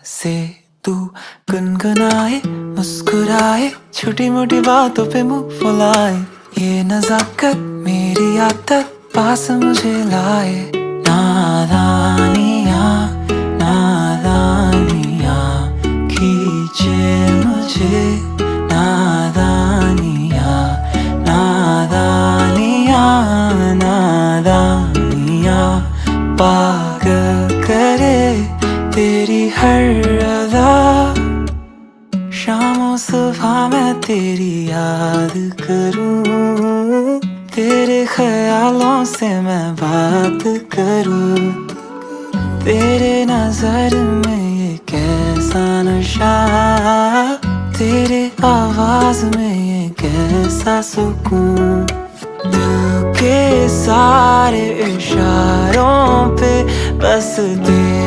से तू गुनगुनाए, मुस्कुराए, छोटी मोटी बातों पे मुंह फुलाए। ये नजाकत मेरी आदत पास मुझे लाए। नादानियाँ नादानियाँ खींचे मुझे। नादानियाँ नादानियाँ नादानियाँ पागल करे तेरी हर अदा। शामों सुबह मैं तेरी याद करूं, तेरे ख्यालों से मैं बात करूं। तेरे नजर में ये कैसा नशा, तेरे आवाज में ये कैसा सुकून। दिल के सारे इशारों पे बस तेरे